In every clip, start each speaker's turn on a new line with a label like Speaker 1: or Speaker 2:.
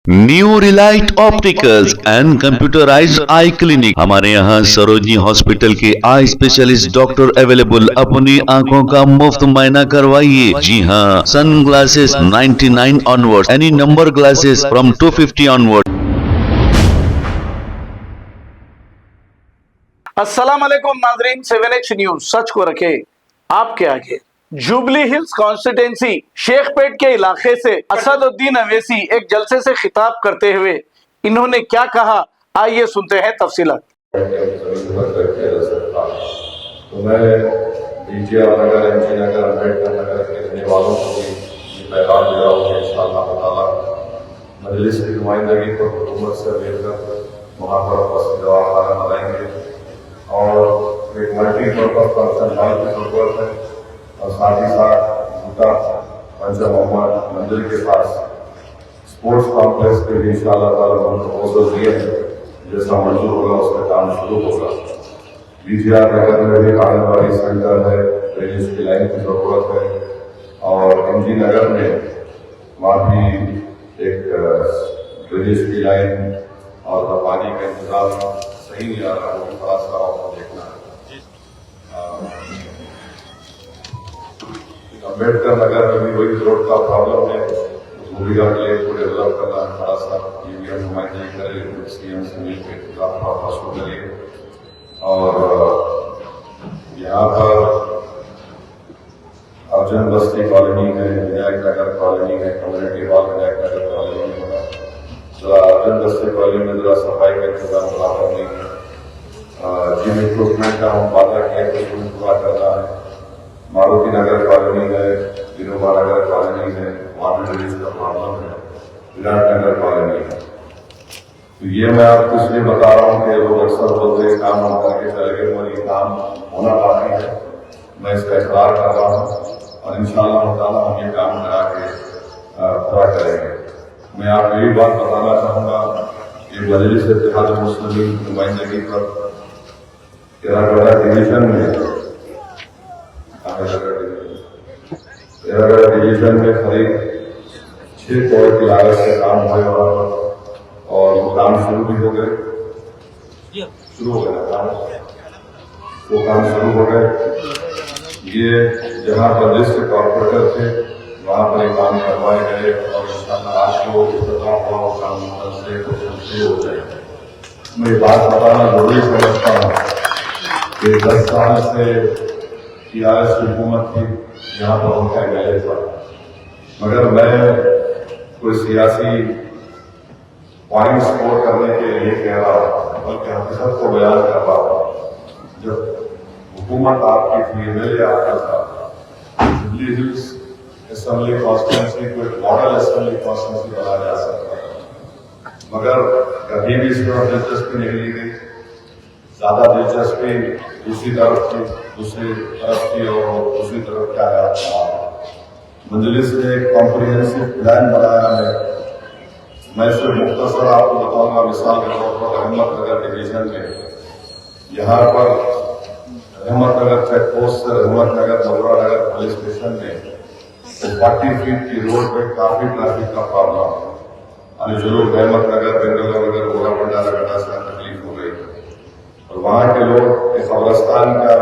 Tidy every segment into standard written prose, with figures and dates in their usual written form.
Speaker 1: New Relight opticals and computerised I clinic. हमारे यहाँ Sarojini hospital के आई स्पेशलिस्ट डॉक्टर अवेलेबल। अपनी आंखों का मुफ्त मुआयना करवाइए। जी हाँ, sunglasses 99 onward, any number glasses from 250 onward.
Speaker 2: अस्सलाम वालेकुम नाजरीन, 7H न्यूज सच को रखे आपके आगे। जुबली हिल्स कॉन्स्टिट्यूंसी शेखपेट के इलाके से असदुद्दीन अवैसी एक जलसे से खिताब करते हुए इन्होंने क्या कहा, आइए सुनते हैं तफसीलात।
Speaker 3: तो मैं बीटीआर नगर, एमजी नगर, अम्बेडकर नगर के रहने वालों को भी ये पैगाम दे रहा हूँ कि इंशाअल्लाह ताला मजलिस की नुमाइंदगी को हुकूमत से लेकर वहाँ पर उपस्थित दवाखाना बनाएंगे और एक मल्टीपर्पज फंक्शन हॉल की जरूरत है और साथ ही साथ भूटा पंचा मोहम्मद मंदिर के पास स्पोर्ट्स कॉम्प्लेक्स पे भी इंशाअल्लाह ताला हम प्रपोजल दिए हैं, जैसा मंजूर होगा उसका काम शुरू होगा। बीटीआर नगर में भी आंगनबाड़ी सेंटर है, ड्रेनेज की लाइन की जरूरत है और एमजी नगर में वहाँ भी एक ड्रेनेज की लाइन और पानी का इंतजाम सही नहीं आ रहा, वो थोड़ा सा आपको देखना है। अम्बेडकर नगर में भी वही रोड का प्रॉब्लम है, भूमिका के लिए को डेवलप करना है, थोड़ा सा ये भी हम नुमाइंदगी करें, सीएम से मिलकर इंतजाम शुरू करिए। और यहाँ पर अर्जुन बस्ती कॉलोनी है, विनायक नगर कॉलोनी है, कम्युनिटी हॉल विनायक नगर कॉलोनी में जरा अर्जुन बस्ती कॉलोनी में जरा सफाई का इंतजाम बराबर नहीं है। जिन इम्प्रूवमेंट का हम वादा किए थे उसको पूरा करना है। मारुति नगर कॉलोनी है, विनोबा नगर कॉलोनी है, वहाँ भी ड्रेनेज का प्रॉब्लम है, विराट नगर कॉलोनी है। तो ये मैं आपको इसलिए बता रहा हूँ कि लोग अक्सर बोलते हैं काम हम करके चले गए और ये काम होना बाकी है। मैं इसका इकरार कर रहा हूँ और इंशाअल्लाह ताला हम ये काम करा के पूरा करेंगे। मैं आपको यही बात बताना चाहूँगा कि मजलिस इत्तेहाद मुस्लिमीन की नुमाइंदगी पर केरागढ़ डिवीजन में करीब 6 करोड़ की लागत से काम हुए और वो काम शुरू भी हो गए, वो काम शुरू हो गए। ये जहाँ पर डिस्ट्रिक्ट कॉर्पोरेटर थे वहाँ पर ये काम करवाए गए और इंशाअल्लाह आज को इफ्तिताह हुआ वो काम से हो जाएगा। मैं ये बात बताना जरूरी समझता हूँ कि 10 साल से टीआरएस की हुकूमत थी, यहाँ पर उनका एमएलए था, मगर मैं कोई सियासी पॉइंट स्कोर करने के लिए कह रहा हूँ बल्कि हकीकत को बयान कर रहा हूँ। जब हुकूमत आपकी थी, एमएलए आपका था, जुबली हिल्स असेंबली कॉन्स्टिट्यूंसी को एक मॉडल असेंबली कॉन्स्टिट्यूंसी बनाया जा सकता है, मगर कभी भी इस तरफ दिलचस्पी नहीं ली गई। ज्यादा दिलचस्पी दूसरी तरफ थी और दूसरी तरफ क्या है, मजलिस ने एक कॉम्प्रिहेंसिव प्लान बनाया है। मैं सिर्फ मुख्तसर आपको बताऊंगा, मिसाल के तौर पर अहमदनगर डिवीजन में यहाँ पर अहमदनगर चेक पोस्ट से अहमदनगर मथुरा नगर पुलिस स्टेशन में 40 फीट की रोड पे काफी ट्रैफिक का प्रॉब्लम, यानी जो लोग अहमदनगर, बेंगलोर नगर, गोराबंडा नगर से तकलीफ हो गई और वहाँ के लोग इस कब्रस्तान का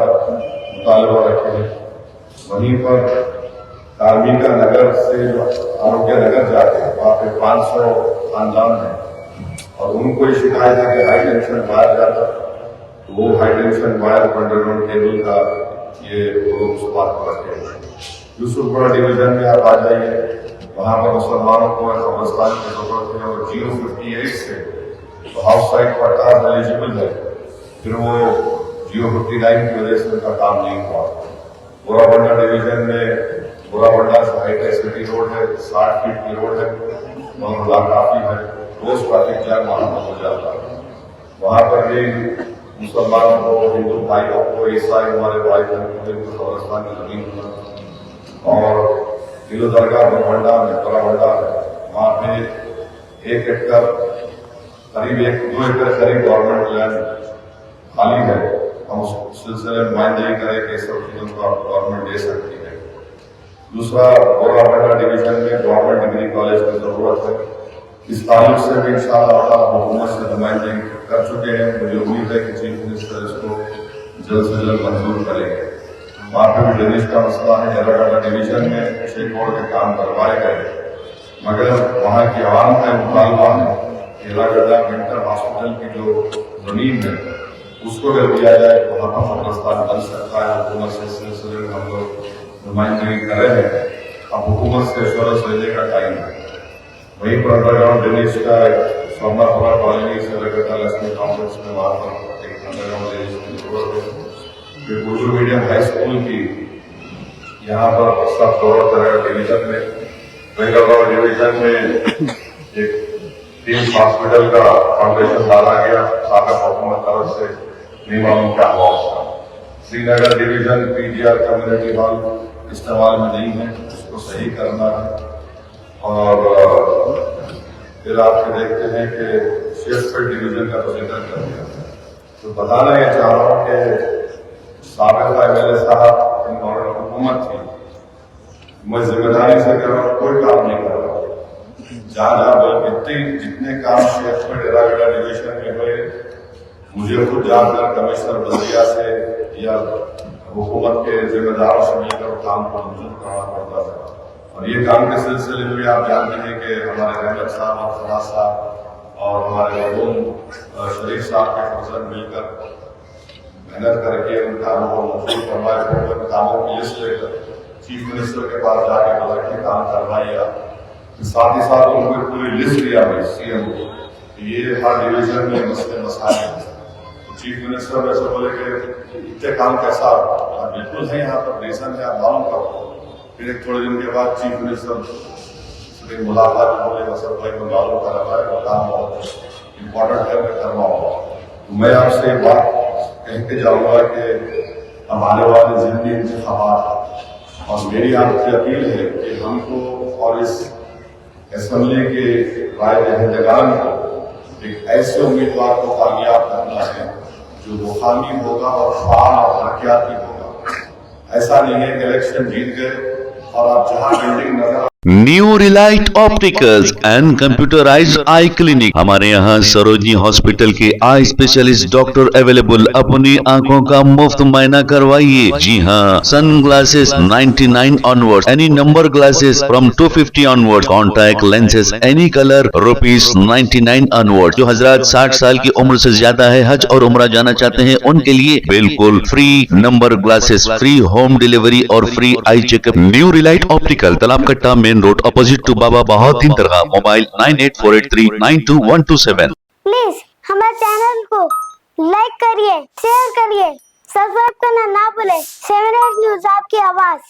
Speaker 3: मुतालबा रखे हैं। वहीं पर कार्मिका नगर से आरोग्य नगर जाते हैं, वहाँ पे 500 खानदान है और उनको ये शिकायत है कि हाई टेंशन वायर जाता, तो वो high tension wire underground cable का ये लोग उस बात पर रखे हैं। यूसुफपुरा डिवीजन में आप आ जाइए, वहाँ पर मुसलमानों को कब्रस्तान की जरूरत है और 058 से तो हाउस साइड पट्टा एलिजिबल है, फिर वो 059 की वजह से उनका काम नहीं हुआ। गोराबंडा डिवीजन में गोराबंडा से हाईटेक सिटी रोड है, 60 फीट की रोड है, बहुत काफी है, रोज ट्रैफिक जैम वहां पर हो जाता है। वहां पर भी मुसलमानों को, हिंदू भाइयों को, ईसाई हमारे भाई बहनों को कब्रस्तान की जमीन होना और दिलो दरगाह गोराबंडा में वहां पे 1 एकड़ करीब 1-2 एकड़ करीब गवर्नमेंट लैंड खाली है। हम उस सिलसिले में नुमाइंदगी करें कि सब चीजों को गवर्नमेंट दे सकती है। दूसरा, गोराबंडा डिवीजन में गवर्नमेंट डिग्री कॉलेज की जरूरत है, इस ताल्लुक से भी इंशाअल्लाह हुकूमत से नुमाइंदगी कर चुके हैं। मुझे उम्मीद है कि चीफ मिनिस्टर इसको जल्द से जल्द मंजूर करेंगे। वहाँ पे भी ड्रेनेज का मसला है। एरागड्डा डिवीजन में 6 करोड़ के काम करवाए गए, मगर वहाँ की आवाम का मुतालबा है कि एरागड्डा मेंटल हॉस्पिटल की जो जमीन है उसको अगर दिया जाए तो वहाँ पर कब्रिस्तान बन सकता है। हुकूमत से इस सिलसिले में हम लोग नुमाइंदगी कर रहे हैं। अब हुकूमत से एश्योरेंस लेने का टाइम है। वहीं पर अंडरग्राउंड ड्रेनेज का सोमनापुरा कॉलोनी से एरागड्डा लक्ष्मी कॉम्प्लेक्स में वहाँ पर एक अंडरग्राउंड ड्रेनेज की जरूरत है। फिर उर्दू मीडियम हाई स्कूल की यहाँ पर सब जरूरत है डिवीजन में। बेंगलुरु डिवीजन में एक टीम्स हॉस्पिटल का फाउंडेशन डाला गया, साबिक हुकूमत तरफ से नहीं मालूम क्या हुआ उसका। Srinagar division PGR community hall इस्तेमाल में नहीं है, उसको सही करना है। और फिर आप देखते हैं कि शेखपेट डिवीजन का प्रोसीजर कर दिया। तो बताना ये चाह रहा हूँ कि साबिक एमएलए साहब इन हुकूमत थी, मैं जिम्मेदारी से कर रहा हूँ, कोई काम नहीं कर रहा। जहाँ बल्कि जितने काम शेखपेट एरागड्डा डिवीजन में हुए, मुझे खुद जाकर कमिश्नर बल्दिया से या हुकूमत के जिम्मेदारों से मिलकर काम को मंजूर करना पड़ता था। और ये काम के सिलसिले में भी आप जानते हैं कि हमारे रहमत साहब और फवाद साहब और हमारे मरहूम शरीफ साहब के फर्जंद मिलकर मेहनत करके उन कामों को मंजूर करवाए। उन कामों की लिस्ट लेकर चीफ मिनिस्टर के पास जाके बोला कि काम करवाइए। साथ ही साथ उनको पूरी लिस्ट दिया भाई सीएम को, ये हर डिवीजन में मसले मसाइल हैं। चीफ मिनिस्टर वैसे बोले कि इतने काम कैसा, बिल्कुल है यहाँ पर रीजन है, आप मालूम करो। फिर एक थोड़े दिन के बाद चीफ मिनिस्टर से मुलाकात में बोले असद भाई को मालूम करा है, वो काम बहुत इम्पोर्टेंट है, मैं करवाऊंगा। तो मैं आपसे ये बात कह के जाऊंगा कि अब आने वाले जिमनी इंतखाबात और मेरी आपसे अपील है कि हमको और इस असेंबली के राय दहिंदगान को एक ऐसे उम्मीदवार को कामयाब करना है जो मुकामी होगा और फाल और तरक्याती होगा। ऐसा नहीं है कि इलेक्शन जीत गए और आप जहां बिल्डिंग नजर
Speaker 1: new Relight opticals and computerised I clinic. हमारे यहाँ सरोजनी हॉस्पिटल के आई स्पेशलिस्ट डॉक्टर अवेलेबल। अपनी आंखों का मुफ्त मुआयना करवाइए। जी हाँ, sunglasses 99 onward, any number glasses from 250 onward, contact lenses any colour ₹99 onward. जो हजरात 60 साल की उम्र से ज्यादा है, हज और उम्रा जाना चाहते हैं, उनके लिए बिल्कुल free number glasses, free home delivery और free eye checkup. New relight optical, Talab Katta, main road, opposite to Baba Bahauddin दरगाह। मोबाइल 9848392127।
Speaker 4: प्लीज हमारे चैनल को लाइक करिए, शेयर करिए, सब्सक्राइब करना ना भूले। 7 न्यूज़ आपकी आवाज।